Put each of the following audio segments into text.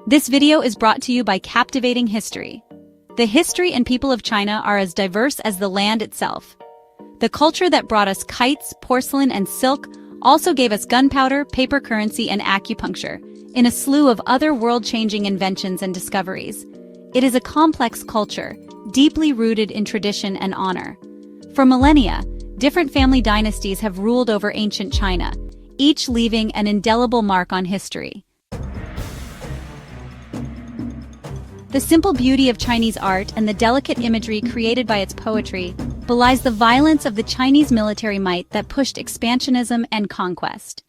This video is brought to you by Captivating History. The history and people of China are as diverse as the land itself. The culture that brought us kites, porcelain, and silk also gave us gunpowder, paper currency, and acupuncture, in a slew of other world-changing inventions and discoveries. It is a complex culture, deeply rooted in tradition and honor. For millennia, different family dynasties have ruled over ancient China, each leaving an indelible mark on history. The simple beauty of Chinese art and the delicate imagery created by its poetry belies the violence of the Chinese military might that pushed expansionism and conquest.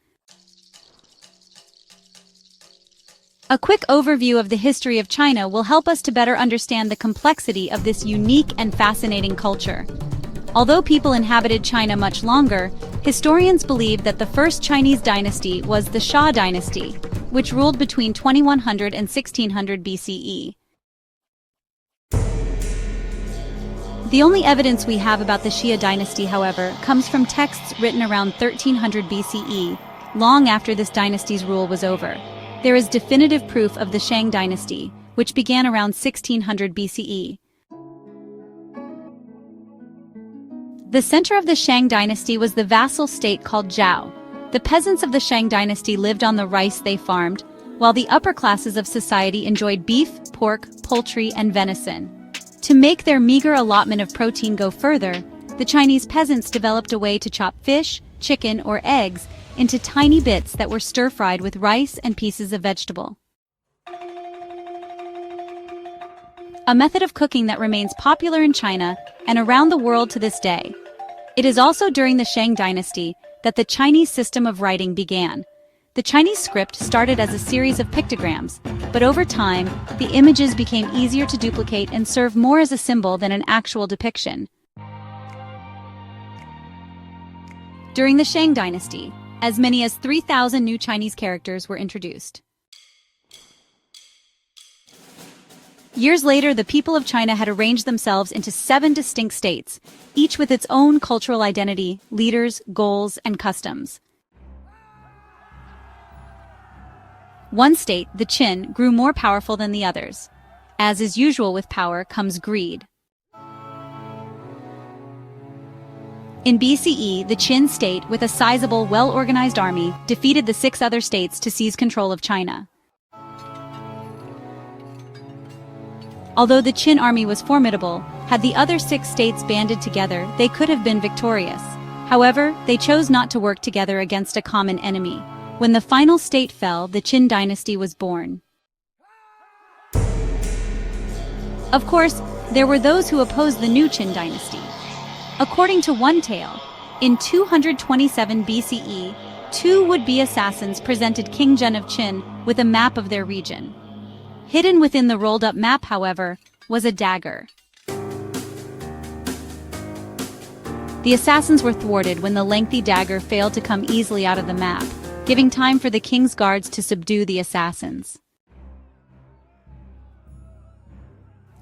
A quick overview of the history of China will help us to better understand the complexity of this unique and fascinating culture. Although people inhabited China much longer, historians believe that the first Chinese dynasty was the Shah dynasty, which ruled between 2100 and 1600 BCE. The only evidence we have about the Xia dynasty, however, comes from texts written around 1300 BCE, long after this dynasty's rule was over. There is definitive proof of the Shang dynasty, which began around 1600 BCE. The center of the Shang dynasty was the vassal state called Zhao. The peasants of the Shang dynasty lived on the rice they farmed, while the upper classes of society enjoyed beef, pork, poultry, and venison. To make their meager allotment of protein go further, the Chinese peasants developed a way to chop fish, chicken, or eggs into tiny bits that were stir-fried with rice and pieces of vegetable. A method of cooking that remains popular in China and around the world to this day. It is also during the Shang dynasty that the Chinese system of writing began. The Chinese script started as a series of pictograms, but over time, the images became easier to duplicate and serve more as a symbol than an actual depiction. During the Shang dynasty, as many as 3,000 new Chinese characters were introduced. Years later, the people of China had arranged themselves into 7 distinct states, each with its own cultural identity, leaders, goals, and customs. One state, the Qin, grew more powerful than the others. As is usual with power comes greed. In BCE, the Qin state, with a sizable, well-organized army, defeated the 6 other states to seize control of China. Although the Qin army was formidable, had the other 6 states banded together, they could have been victorious. However, they chose not to work together against a common enemy. When the final state fell, the Qin dynasty was born. Of course, there were those who opposed the new Qin dynasty. According to one tale, in 227 BCE, 2 would-be assassins presented King Zhen of Qin with a map of their region. Hidden within the rolled-up map, however, was a dagger. The assassins were thwarted when the lengthy dagger failed to come easily out of the map, giving time for the king's guards to subdue the assassins.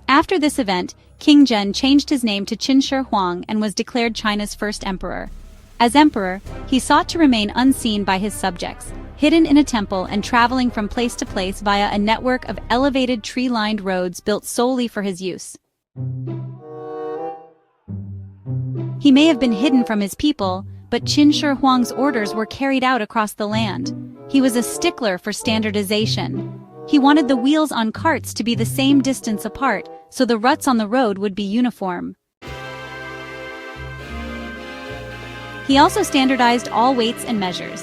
After this event, King Zhen changed his name to Qin Shi Huang and was declared China's first emperor. As emperor, he sought to remain unseen by his subjects, hidden in a temple and traveling from place to place via a network of elevated tree-lined roads built solely for his use. He may have been hidden from his people, but Qin Shi Huang's orders were carried out across the land. He was a stickler for standardization. He wanted the wheels on carts to be the same distance apart, so the ruts on the road would be uniform. He also standardized all weights and measures.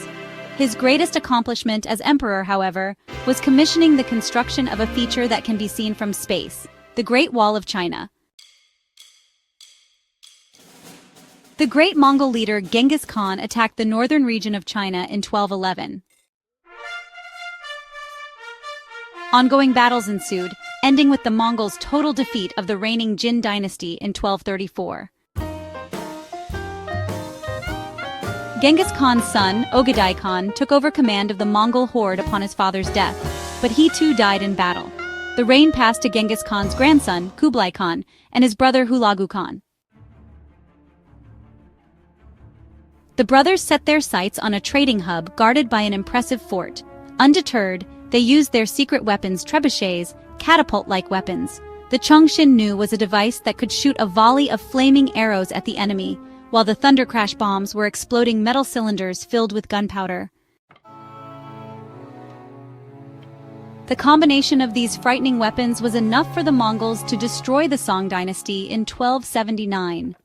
His greatest accomplishment as emperor, however, was commissioning the construction of a feature that can be seen from space, the Great Wall of China. The great Mongol leader Genghis Khan attacked the northern region of China in 1211. Ongoing battles ensued, ending with the Mongols' total defeat of the reigning Jin dynasty in 1234. Genghis Khan's son, Ögedei Khan, took over command of the Mongol horde upon his father's death, but he too died in battle. The reign passed to Genghis Khan's grandson, Kublai Khan, and his brother Hulagu Khan. The brothers set their sights on a trading hub guarded by an impressive fort, Undeterred, they used their secret weapons, trebuchets, catapult-like weapons. The Chongqing Nu was a device that could shoot a volley of flaming arrows at the enemy, while the Thunder Crash bombs were exploding metal cylinders filled with gunpowder. The combination of these frightening weapons was enough for the Mongols to destroy the Song dynasty in 1279.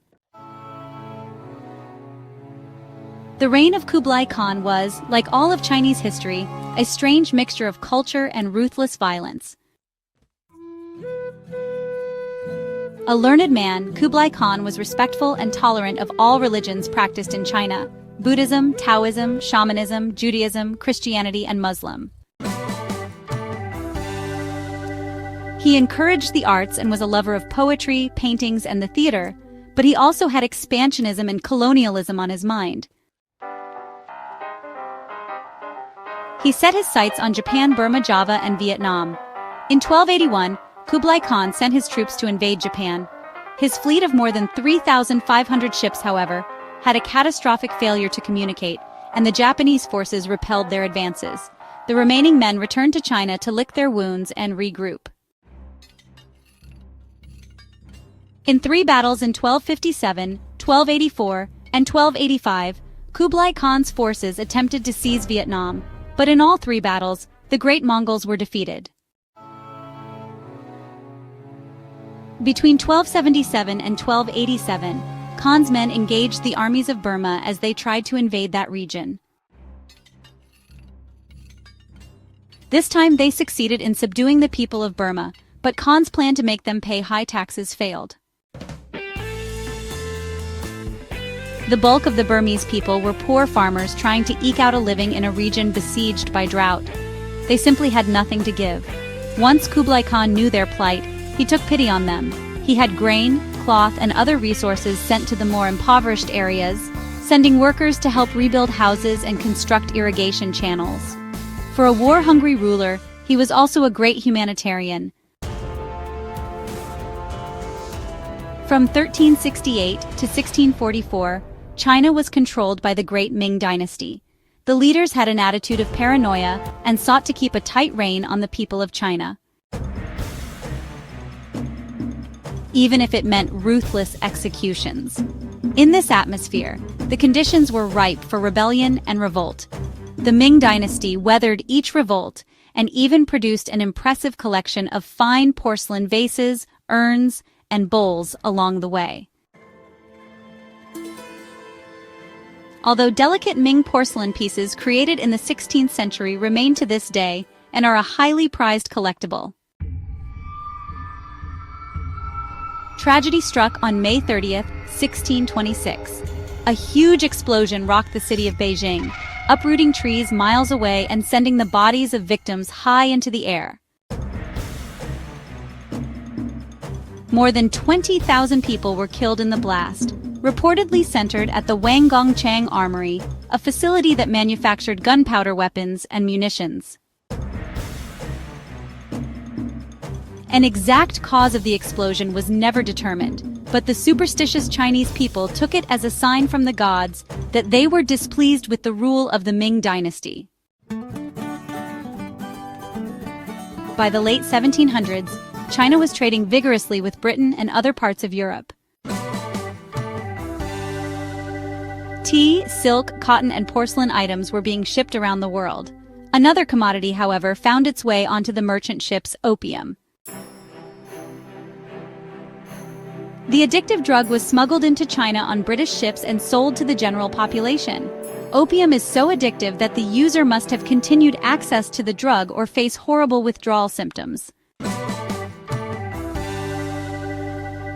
The reign of Kublai Khan was, like all of Chinese history, a strange mixture of culture and ruthless violence. A learned man, Kublai Khan was respectful and tolerant of all religions practiced in China: Buddhism, Taoism, Shamanism, Judaism, Christianity, and Muslim. He encouraged the arts and was a lover of poetry, paintings, and the theater, but he also had expansionism and colonialism on his mind. He set his sights on Japan, Burma, Java, and Vietnam. In 1281, Kublai Khan sent his troops to invade Japan. His fleet of more than 3,500 ships, however, had a catastrophic failure to communicate, and the Japanese forces repelled their advances. The remaining men returned to China to lick their wounds and regroup. In 3 battles in 1257, 1284, and 1285, Kublai Khan's forces attempted to seize Vietnam, but in all 3 battles, the Great Mongols were defeated. Between 1277 and 1287, Khan's men engaged the armies of Burma as they tried to invade that region. This time they succeeded in subduing the people of Burma, but Khan's plan to make them pay high taxes failed. The bulk of the Burmese people were poor farmers trying to eke out a living in a region besieged by drought. They simply had nothing to give. Once Kublai Khan knew their plight, he took pity on them. He had grain, cloth, and other resources sent to the more impoverished areas, sending workers to help rebuild houses and construct irrigation channels. For a war-hungry ruler, he was also a great humanitarian. From 1368 to 1644, China was controlled by the Great Ming Dynasty. The leaders had an attitude of paranoia and sought to keep a tight rein on the people of China, even if it meant ruthless executions. In this atmosphere, the conditions were ripe for rebellion and revolt. The Ming Dynasty weathered each revolt and even produced an impressive collection of fine porcelain vases, urns, and bowls along the way. Although delicate Ming porcelain pieces created in the 16th century remain to this day and are a highly prized collectible. Tragedy struck on May 30th, 1626. A huge explosion rocked the city of Beijing, uprooting trees miles away and sending the bodies of victims high into the air. More than 20,000 people were killed in the blast, reportedly centered at the Wanggongchang Armory, a facility that manufactured gunpowder weapons and munitions. An exact cause of the explosion was never determined, but the superstitious Chinese people took it as a sign from the gods that they were displeased with the rule of the Ming Dynasty. By the late 1700s, China was trading vigorously with Britain and other parts of Europe. Tea, silk, cotton, and porcelain items were being shipped around the world. Another commodity, however, found its way onto the merchant ships: opium. The addictive drug was smuggled into China on British ships and sold to the general population. Opium is so addictive that the user must have continued access to the drug or face horrible withdrawal symptoms.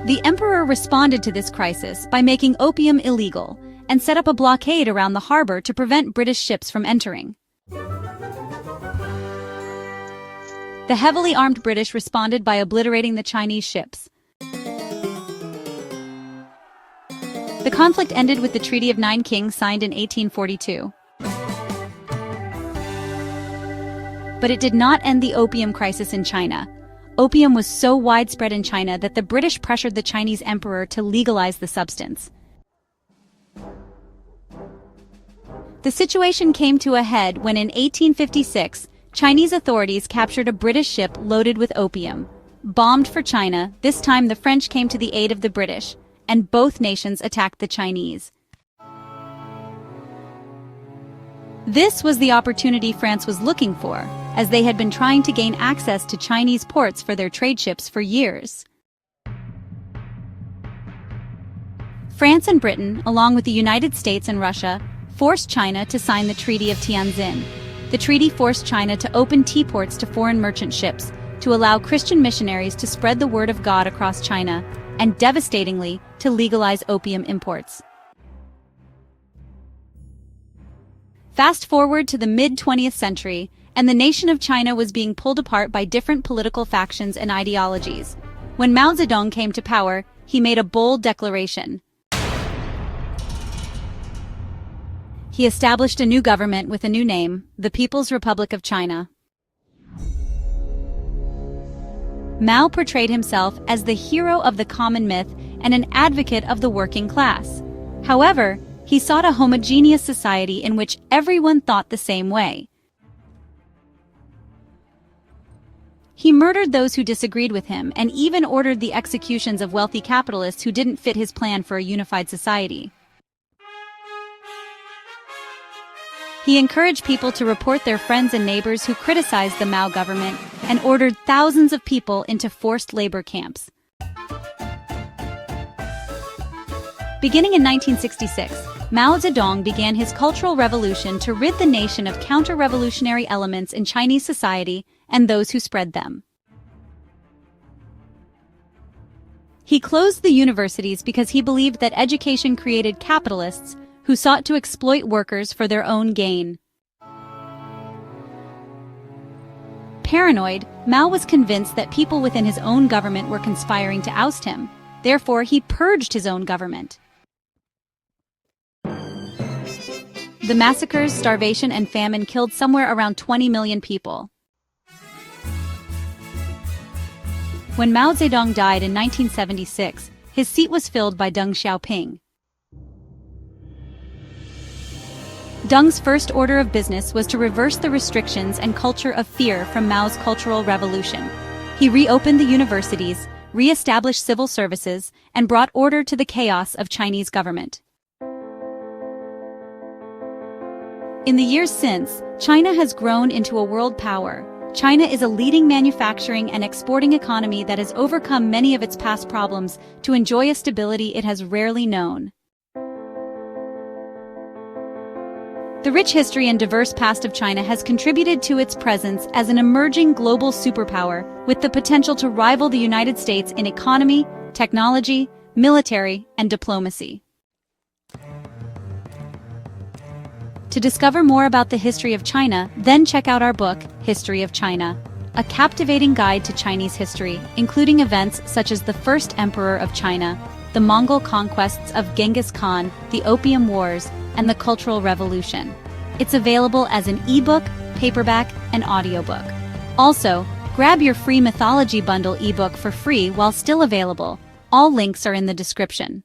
The emperor responded to this crisis by making opium illegal and set up a blockade around the harbor to prevent British ships from entering. The heavily armed British responded by obliterating the Chinese ships. The conflict ended with the Treaty of Nine Kings signed in 1842. But it did not end the opium crisis in China. Opium was so widespread in China that the British pressured the Chinese emperor to legalize the substance. The situation came to a head when in 1856, Chinese authorities captured a British ship loaded with opium. Bombed for China, this time the French came to the aid of the British, and both nations attacked the Chinese. This was the opportunity France was looking for, as they had been trying to gain access to Chinese ports for their trade ships for years. France and Britain, along with the United States and Russia, forced China to sign the Treaty of Tianjin. The treaty forced China to open seaports to foreign merchant ships, to allow Christian missionaries to spread the word of God across China, and devastatingly, to legalize opium imports. Fast forward to the mid-20th century, and the nation of China was being pulled apart by different political factions and ideologies. When Mao Zedong came to power, he made a bold declaration. He established a new government with a new name, the People's Republic of China. Mao portrayed himself as the hero of the common myth and an advocate of the working class. However, he sought a homogeneous society in which everyone thought the same way. He murdered those who disagreed with him and even ordered the executions of wealthy capitalists who didn't fit his plan for a unified society. He encouraged people to report their friends and neighbors who criticized the Mao government and ordered thousands of people into forced labor camps. Beginning in 1966, Mao Zedong began his cultural revolution to rid the nation of counter-revolutionary elements in Chinese society and those who spread them. He closed the universities because he believed that education created capitalists who sought to exploit workers for their own gain. Paranoid, Mao was convinced that people within his own government were conspiring to oust him. Therefore, he purged his own government. The massacres, starvation, and famine killed somewhere around 20 million people. When Mao Zedong died in 1976, his seat was filled by Deng Xiaoping. Deng's first order of business was to reverse the restrictions and culture of fear from Mao's Cultural Revolution. He reopened the universities, re-established civil services, and brought order to the chaos of Chinese government. In the years since, China has grown into a world power. China is a leading manufacturing and exporting economy that has overcome many of its past problems to enjoy a stability it has rarely known. The rich history and diverse past of China has contributed to its presence as an emerging global superpower with the potential to rival the United States in economy, technology, military, and diplomacy. To discover more about the history of China, then check out our book, History of China, a captivating guide to Chinese history, including events such as the first emperor of China, the Mongol conquests of Genghis Khan, the Opium Wars, and the Cultural Revolution. It's available as an ebook, paperback, and audiobook. Also, grab your free Mythology Bundle ebook for free while still available. All links are in the description.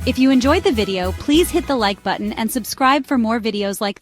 If you enjoyed the video, please hit the like button and subscribe for more videos like